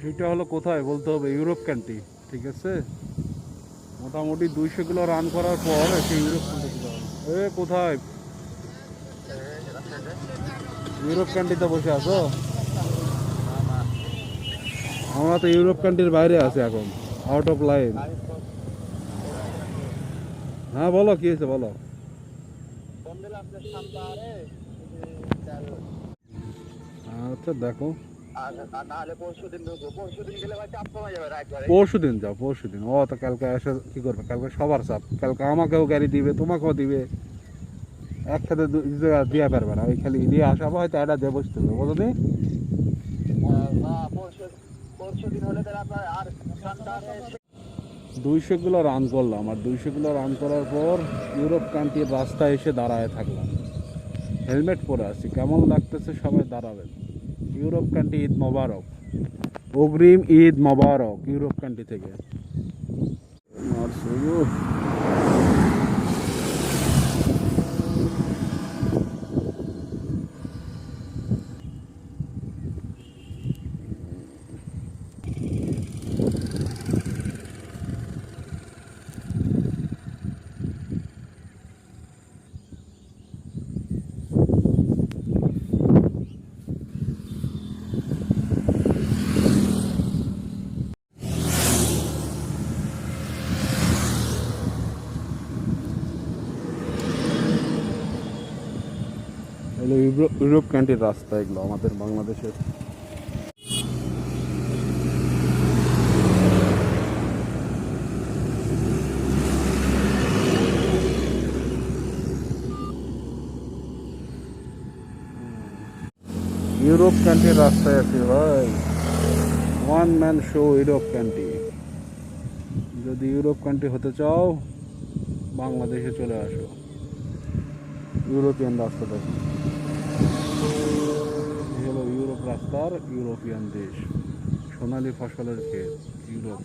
এটা হলো কোথায় বলতে হবে, ইউরোপ কান্ট্রি। ঠিক আছে, মোটামুটি 200 কিলো রান করার পর সে ইউরোপ কান্ট্রিতে যাওয়া। এ কোথায়, ইউরোপ কান্ট্রিতে বসে আছো? আমরা তো ইউরোপ কান্ট্রির বাইরে আছি এখন, আউট অফ লাইন। হ্যাঁ বলো, কি হয়েছে বলো। আচ্ছা দেখো, পরশু দিন যাও, পরশু দিন। ও তো কালকে এসে কি করবে, কালকে সবার চাপ, কালকে আমাকেও গাড়ি দিবে, তোমাকেও দিবে, একসাথে দিয়ে পারবে না। ওই খালি দিয়ে আসাবো, হয়তো এটা দিয়ে বসতে হবে, বুঝলি? 200 কিলো রান করলাম, আর 200 কিলো রান করার পর ইউরোপ কান্ট্রির রাস্তায় এসে দাঁড়ায় থাকলাম। হেলমেট পরে আছি, কেমন লাগতেছে সবাই দাঁড়াবেন। ইউরোপ কান্ট্রি ঈদ মোবারক, অগ্রিম ঈদ মোবারক ইউরোপ কান্ট্রি থেকে। আর শুধু হলো ইউরোপ কান্ট্রির রাস্তা এগুলো আমাদের বাংলাদেশের। ইউরোপ কান্ট্রির রাস্তায় আছে ভাই, one man show Europe country. যদি ইউরোপ কান্ট্রি হতে চাও, বাংলাদেশে চলে আসো। ইউরোপিয়ান রাস্তা দেখো, এই হলো ইউরোপ রাস্তার ইউরোপিয়ান দেশ, সোনালী ফসলের ক্ষেত ইউরোপ।